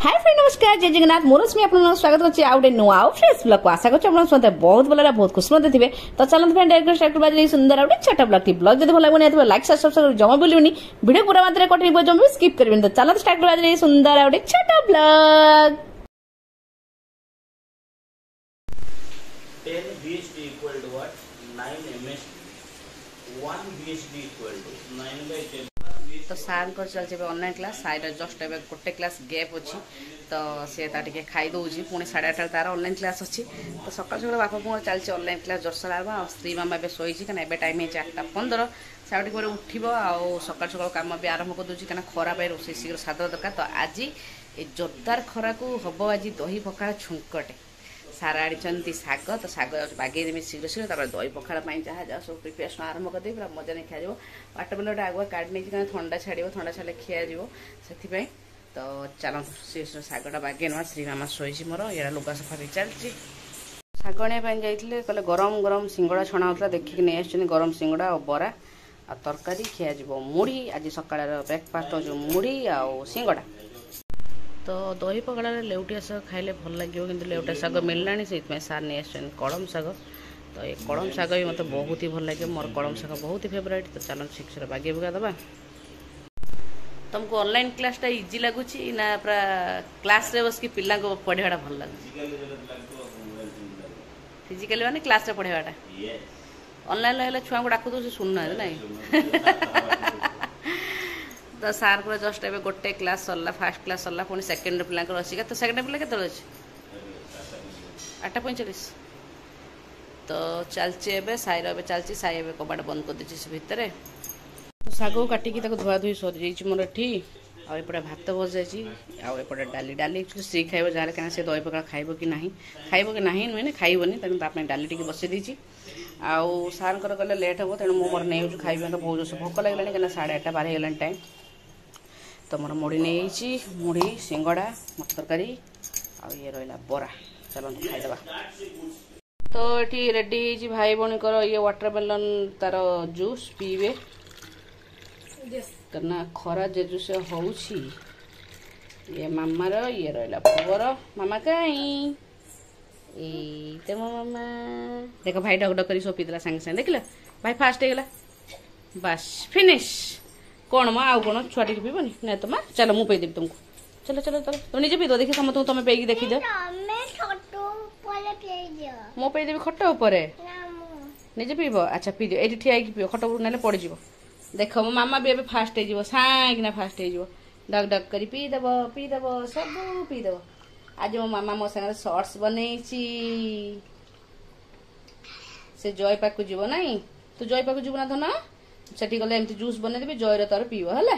Hi friend नमस्कार जय जगन्नाथ मोरस्मी आपन स्वागत करछि आउटे नुआ फ्रेश ब्लॉग को आशा करछि आपन समते बहुत भलरा बहुत खुश मते थिबे तो चलन फ्रेंड डायरेक्ट स्टार्ट बाजरी सुंदर आउटे छोटा ब्लॉग टी ब्लॉग जदि भल लागबो नै लाइक सब्सक्राइब जमा बोलिउनी वीडियो पूरा मात्रा कटिबो जम स्किप करबिन तो चलन स्टार्ट बाजरी सुंदर आउटे छोटा blog 10 VHD equal to what? 9 MSD. 1 VHD equal to 9 by 10. तो सार कर चलছে ऑनलाइन क्लास साइड जस्ट एबे गोटे क्लास गैप अछि तो से ता टिके खाई दउछि पुणी 8:30 तार ऑनलाइन क्लास अछि तो सकाळ सकाळ बापा पुणी चलছে ऑनलाइन क्लास जर्सर आबा श्री मामा बे सोइछि कना एबे टाइम 8:15 साउटी पर उठिबो आ सकाळ सकाळ काम भी आरंभ कर दउछि कना खरा पे रोसे शीघ्र सादर दरकार तो आज ए जोरदार खरा को हबो आज दही पखाळ छुंकटे सारा आड़ी शाग तो शाग बागे देवी शीघ्र शीघ्र तार दही पखाड़ जहाँ जहाँ सब प्रिपेरेसन आरंभ करदे पूरा मजा नहीं खाई वाटरमेलन आगुआ काट नहीं ठंडा छाड़ ठंडा छाड़े खिया से तो चल शागटा बागे ना श्रीमामा शोची मोर ये लुगा सफा भी चलती शाग आने जाइए कहले गरम गरम सिंगड़ा छणा होता देखिक नहीं आस गरम सिंगड़ा और बरा आ तरकारी खिया मुढ़ी आज सकाळ ब्रेकफास्ट हो मुढ़ी आ सिंगड़ा तो दही पकड़ा लेउटिया शाग खाइले भल लगे कि लेउटिया शाग मिलला से सार नहीं आस कड़म शाग तो ये कड़म शाग भी मतलब बहुत ही भल लगे मोर कड़म शाग बहुत ही फेवरेट तो चलो शिक्षर बागे बुगा दबा तुमको ऑनलाइन क्लास टा इजी लगुच ना पूरा क्लास रे बस की पिला को पढ़ाटा भल लगे फिजिकली माने क्लास रे पढ़ाटा ऑनलाइन हेल्ला छुआ को डाकू तो सुनना ना तो सार पूरा जस्ट एबे गोटे क्लास सरला फास्ट क्लास सरला पुणी सेकेंड पिला अच्छी तो सेकेंड पिला के अच्छे 8:45 तो चलचे एबे साईर एबे चलची साई एबे कबाड़ बंद कर देछि से भितर तो साग को काटिकी ताको धुआ धुई सरी जाइछि मोर एठी आ एपटे भात बस जाइछि आ एपटे डाली डाली श्री खाइबो जाले कना से दही पकड़ा खाइबो कि नाही नुहे खाइबोनी ताकि ताप डाली टिके बसै दीछि आ सार कर गले लेट हो तेणु मो नहीं खाइबा तो बहुत जोर भोक लगलानी कहीं 8:30 बार हो टाइम तो मोर मुढ़ी नहीं मुढ़ी सिंगड़ा मटर तरकारी आ ये रहा बरा चलो खाईदे तो ये रेडी है भाई भौणी ये वाटरमेलन तार जूस पीबे करना खरा जेजू से होउछि ये मामार ये रहा पुअर मामा कहीं तो मो मामा देख भाई डक डक कर सब पीला सागे सागे देख भाई फास्ट हो गला बस फिनिश कौन माँ आउ कौन छुआ टी पीबनी ना तो माँ चलो मुझे पेदेवी तुमको चलो चलो चलो तुम निजे पीद देखी समस्त तुम पेगी देखी दे मो पेदेवी खट उपर निजे पीब अच्छा पी दियो ये ठिया पीब खट ना पड़ज देख मो मामा भी फास्ट हो साइकिना फास्ट हो डक डक कर पीदेव सब पीदेव आज मो मामा मो सागर सर्ट्स बनई से जय पाक जीव ना तू जय पाक जीव ना धन सेठी गले एमती जूस बनईदेवी जयर तार पीब है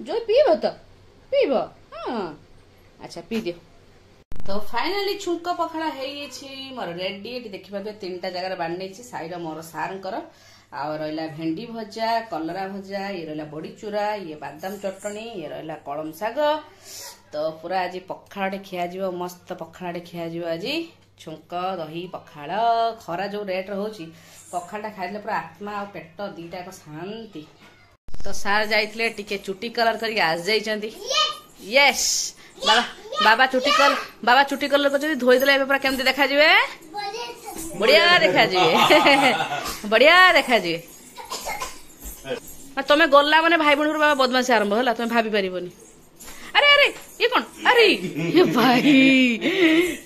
जय पीब तो पीब हाँ अच्छा पी दियो तो फाइनाली छुंक पखाड़ा मोर रेडी देखा 3टा जगह बांधे साइड मोर सारंकर आ रहा भेंडी भजा कलरा भजा ये रहा बड़ी चूरा ये बादाम चटनी ये रहा कलम शाग तो पूरा आज पखाड़े खिया मस्त पखाड़े खिया आज छुंक दही पखाड़ खरा जो रेट रोचे पखाड़ा खाइले पूरा आत्मा और पेट दीटा को शांति तो सार जाइए टिके चुटी कलर करके आज जाइछंती यस बाबा चुटी कलर कर धोईदेले पूरा केमती देखा जिवे बढ़िया देखा जिवे बढ़िया देखा जिवे तमे गला माने भाई बहन बाबा बदमाशी आरंभ होला तमे भाभी परिबनी अरे अरे ये कौन अरे ये भाई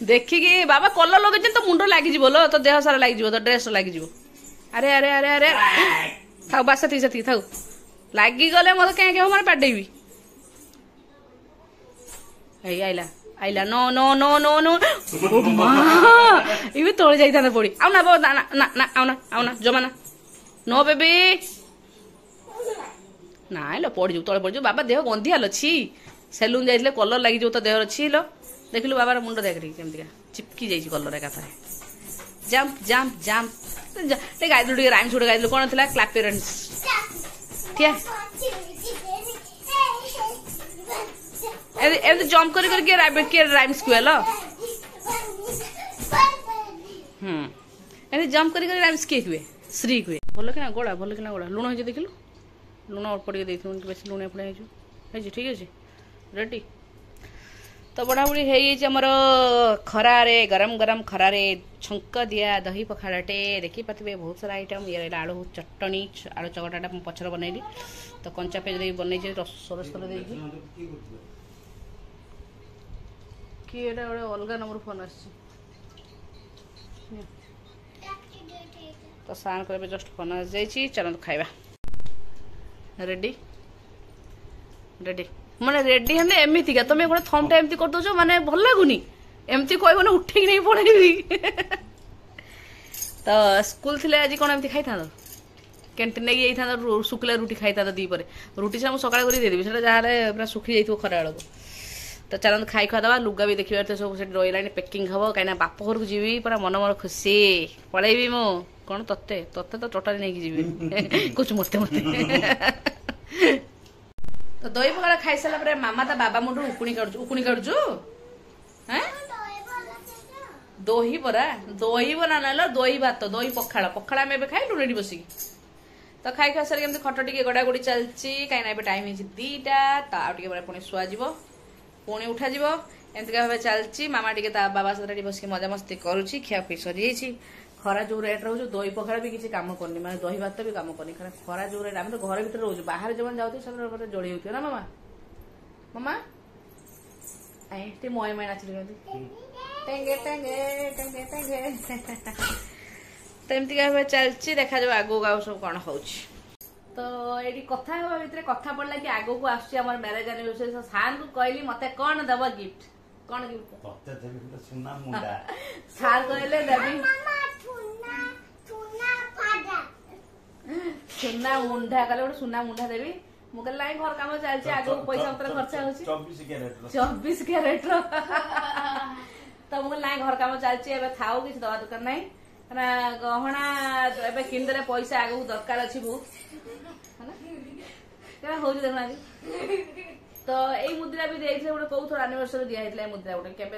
देखिकी बाबा कलर लगे तो मुंड लगी बोलो तो देह सारा लगी तो ड्रेस लगी अरे अरे अरे अरे थाउ बासा थी से थाउ लगी गले मत कहीं क्या मारे पाडेबी आइला आइला no no no no no ओ मां ये तोड़ जाई था पड़ी आउ ना ना ना ना आउ ना जमा ना नो बेबी ना लो पड़ जू तले पड़ जू बाबा देह गंधियाल छी सेलून जाइले कलर लगी जो तो देह छी लो देखलु बाबार मुंड देख रही केमती चिपकी जाइए कलर एका जंप जंप जंप गाइलु टे राइम छुट गाइलु कौन थी क्लाप पेरेंट्स ठीक है जंप करके राइम्स कुएल जंप कर राइम्स किए हुए श्री हुए भल कि गोड़ा लुण हो देखिलु लुण अल्प टे बेस लुणिया फुणिया ठीक अच्छे रेडी तो बढ़ाबुड़ी होमर खरारे गरम गरम खरारे छंक दिया दही पखाड़ाटे देखी पारे बहुत सारा आइटम ये आलू चटनी आलू चकटाटा पचर बनैली तो कंचा पेज बन सरस तेल किए अलग नंबर फोन आस तो सार को जस्ट फोन आ जाइए चलते खाइबा रेडी रेडी माने रेडी हेले एमती का तुम गोटे थमटा एमती कर दो माने भल लगुनि एमती कहब ना उठे नहीं पड़ेबी तो स्कूल थे आज कौन एमती खाई था कैंटीन नहीं जाता शुक्ला रुटी खाई था दीपर रुटी से मुझे सकाल करदेवी से जहाँ पूरा सुखी जाइए खरा बेलू तो चलते खाई खुआ दवा लुगा भी देखिए तो सब रही पैकिंग हम कहीं बाप घर को जी पूरा मन मन खुशी पलैबी मु कौन तत्ते तत्ते तो टोटाली नहीं जी कुछ मत तो दही पकड़ा खाई सारा मामा ता बाबा मुंड उकुणी काटुचु दही बरा ना दही भात दही पखाड़ पखाड़ आम ए खाइलु रेडी बसिकी तो खाई खुआ सारे खट टे गड़ा गुड़ी चलती कहीं टाइम है 2टा तो आगे पुणी शुआव पुणी उठाଯିव एमती भाव चलती मामा टे बाबा सहित बस मजा मस्ती करुच्ची खियापी सरी खरा जो रेट रोज दही पखाड़ भी किसी काम करनी माने दही भात भी काम करनी खरा जो रेट आम तो घर भर रोज बाहर जो जाते सब जोड़ी होती ना मामा मामा टे मय मय नाचल टेंगे टेंगे टेंगे टेंगे तो एमती भाव चलती देखा जाओ आगू आउ सब कौन हो तो ये कथा भितर कथा पड़ला कि आगू को आम मैरेज एनिवर्सरी सार को कहली मत कौन दब गिफ्ट कौन गिफ्ट सार कहले देवी सुना मुंडा कले गोटे सुना मुंडा देवी मुझे लाई घर काम चलती आगे पैसा पत्र खर्चा हो 24 कैरेट तो मुझे लाई घर काम चलती थाऊ किसी दवा दरकार ना गहना ए किनदे पैसा आगे दरकार अच्छी बहुत है हूँ देखना तो यही मुद्रा भी देते गोटे कौ थोड़ा एनिवर्सरी दिखाई मुद्रा गोटे केवे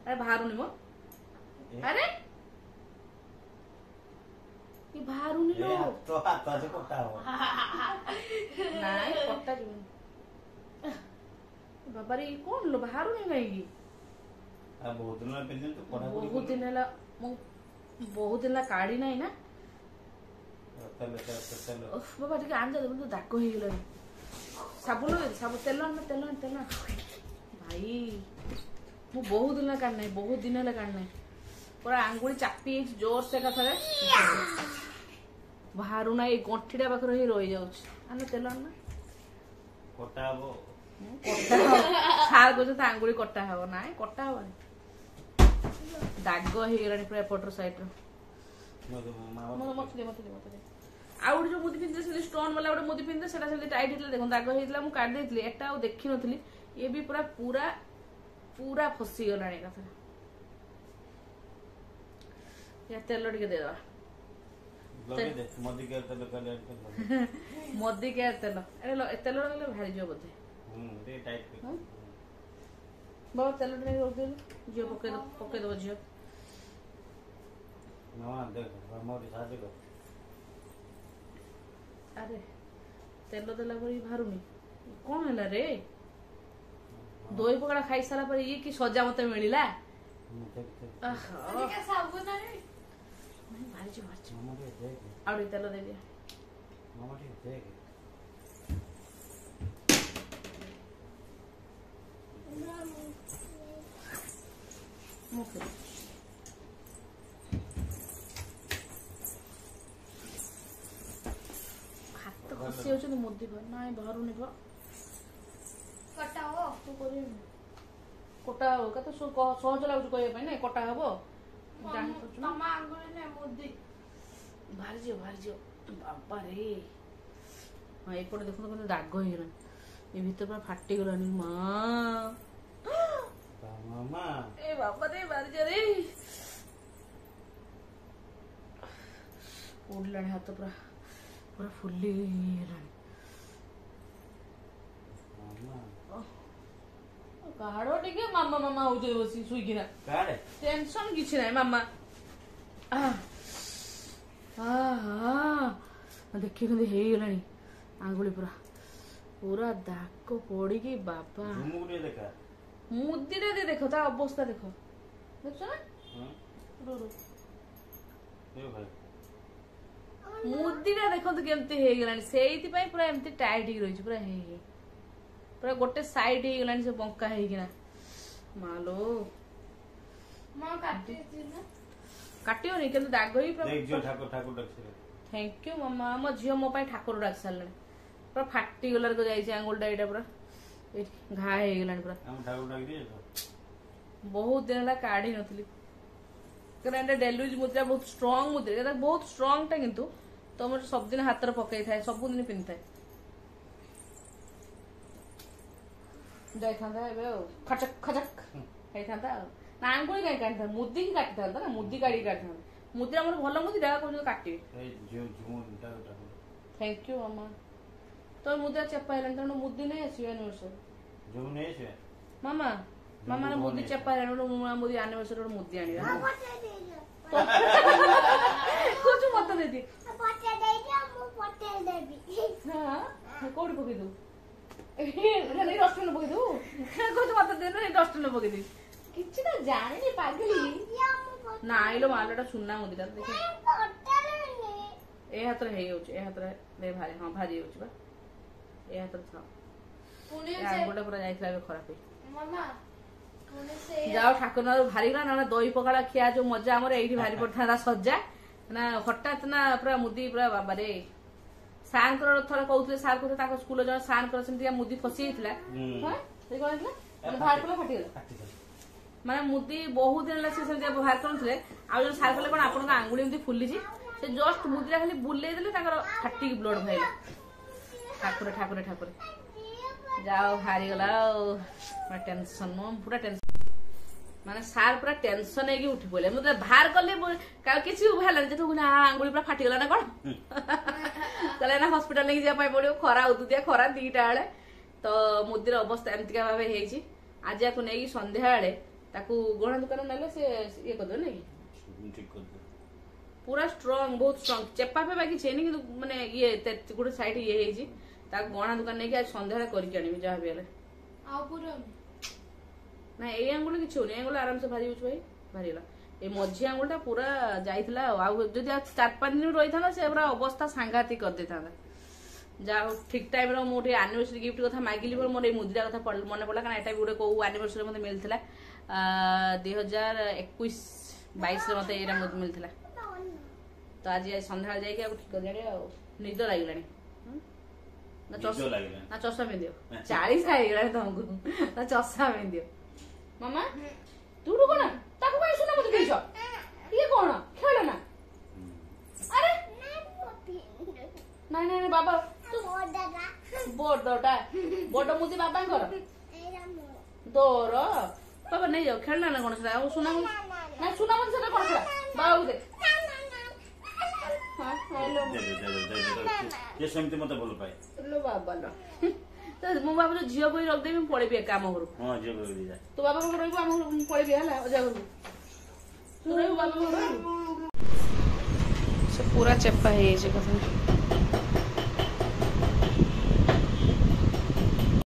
अरे बाहरुनी मो अरे ये बाहरुनी लो तो हाथ से कोटा हो नाइ कोटा जीवन बाबा रे कौन लो बाहरुनी नहीं आ बहुत दिन पेन तो पढ़ा बहुत दिन काढ़ी नहीं ना बाबा टे आन जा तो दाग हो गला साबुन साबुन तेल तेल तेल भाई मु बहुत दिन काढ़ना पूरा आंगुली चापी जोर से कथरे बाहर ना ये गंठीटा पाखर ही रही जाऊँ तेल ना कटा हो सार कह आंगुली कटा हम ना कटा हम दाग हो गला पूरा एपटर सैड आउ जो मुदी पिंधे स्टोन वाला गोटे मुदी पिंधे टाइट होता देखो दाग होता मुझे काट देती एटा देखी नी ये भी पूरा पूरा पूरा फसी गला या तेल टे देवा मोदी केयर तेल मोदी केयर तेल अरे तेल लगे भारी जो बोधे बाबा तेल झील पकई दब झील अरे तेल देला बाहर कौन है रे दही पकड़ा खाई सारा पर ये कि सजा मत मिलला आउे तेल दे दिया हाथ खसी हो मुदी ना बाहर कटा हो तू कर कटा हो कत सहज लगुच कहना ना कटा हम बाहरी बाबा रे हाँ एपटे देख तो दाग हो गला ये भीतर पूरा फाटी गलानी मामा ए बाबा रे बाहरी रे उड़ला हाथ पूरा पूरा फुली काढ़ टे मामा मामा हो बसी शुईकिना टेंशन किसी ना मामा देखिए हो गला आंगुली पूरा पूरा दाग पड़ी की बाबा झुमुक रे देखा मुदी रे देखो ता अवस्था देखो देखछ ना हां रो ए भाई मुदी रे देखो तो केमती हे गेलानी सेइति पई पूरा एमती टाइट ही रही पूरा हे पूरा गोटे साइड हे गेलानी से बंका हे गिना मालो मां काटी ना काटियो नहीं केंतु दाग ही पूरा देख जो ठाकुर ठाकुर डकसे थैंक यू मम्मा मो झियो मो पई ठाकुर डाक सारले पूरा फाटी गलर को जाई आंगुल डाइटा पूरा घा हे गेलानी पूरा हम ठाकुर डाक दिए तो बहुत दिन ला काढ़ी नथली कारण डेलुज मुद्रा बहुत स्ट्रांग मुद्रा बहुत स्ट्रांग टा किंतु तो हमर सब दिन हाथ रे पकई थाए सब दिन पिन थाए जाय थांदा एबे खचक खचक हे थांदा ना आंगुली काई काट था मुद्दी की काट था ना मुद्दी काटी काट था मुद्रा हमर भलो मुद्रा को काटी ए जो झुमुक ठाकुर थैंक यू मामा तो मुद्रा चप्पा हेलन तो मुद्दी नहीं आसी एनिवर्सरी झुमुक नहीं छे मामा मामा ने मुद्दी चप्पा हेलन मुद्दी एनिवर्सरी मुद्दी आनी कुछ मत दे दी हाँ कोड पकई दू नहीं डस्टबिन पकई दू कुछ मत दे नहीं डस्टबिन पकई दी किछि ना जाने पागली ना आइलो मालटा सुनना मुद्दा देखे ए हाथ रे हे होछ ए हाथ रे दे भारी हां भारी होछ बा ए हाथ रे था पुणे ए आंगुलटा पूरा जाइतला बे खराब है मामा पुणे से जाओ ठाकुर ना भारी ना ना दही पखाड़ा खिया जो मजा हमर एठी भारी पड़था सज्जा ना हठात ना पूरा मुदी पूरा बाबा रे सार कर थरा कहउतले सार को ताको स्कूल जण सार कर सेमतिया मुदी फसी हितला हां से कहला माने भार पला फाटी गेला माने मुदी बहुत दिन ला से सेमतिया बाहर करथले आ जण सार कले कोन आपन आंगुली एमती फुल्ली छी से जस्ट मुदीरा खाली बुल्ले देले ताकर फाटी ब्लड भाइला ठाकुर ठाकुर ठाकुर जाओ हारी गला टेंशन नो पूरा टेंशन माने सार पूरा टेंशन है उठी पड़े मुझे बाहर कले किसी उभाला जे ना आंगुली पूरा फाटी गला ना कौन कहले ना हॉस्पिटल लेके जा पाई पड़ो खरा उदुदिया खरा 2टा बेले तो मुदीर अवस्था एमतिका भाबे हेची आज याकू नेकी संध्या बेले ताकू गणा दुकान नेले से ये कर दो नहीं ठीक कर दो पूरा स्ट्रांग बहुत स्ट्रांग चेपा पे बाकी छेनी कि माने ये गोटे साइड ये हेची ताकू गणा दुकान नेकी आज संध्या बेले करके आनिबी जहा बेले आ पूरा ना ए आंगुल किछ होनी आंगुल आराम से भारी होछ भाई भारीला ए मझी आंगुलटा पूरा जाइतला आ जदी 4-5 दिन रही था से पूरा अवस्था सांघातिक कर देता जाओ ठीक टाइम रो मोटे एनिवर्सरी गिफ्ट कथा मागिली पर मोर ए मुद्रा कथा मन पड़ला कारण एटा गुडे को एनिवर्सरी मते मिलथिला 2021-22 रे मते एरा मिलथिला तो आज संध्या जाई के ठीक कर जाडे आ निद लागिलानी ना चषा में दियो 40 आई गलानी तुमको ना चषा में दियो मामा तू रुको ना ताको भाई सुना मत देइछ ये कोन खेल ना अरे नहीं नहीं बाबा तू बोडटा बोड मुदी बाबा कर दोर बाबा नहीं जाओ खेलना ना कोन से सुना ना सुना मत से कोन से बाबू दे हां हेलो ये समिति मते बोल पाए लो बाबा लो तो मो बाबा जो झियो कोई रख देबी पड़े भी काम घर हां जे बोल दे जा तो बाबा को रहबो हम पड़े भी हला अजा घर तू रहबो बाबा को से पूरा चप्पा है जे कथा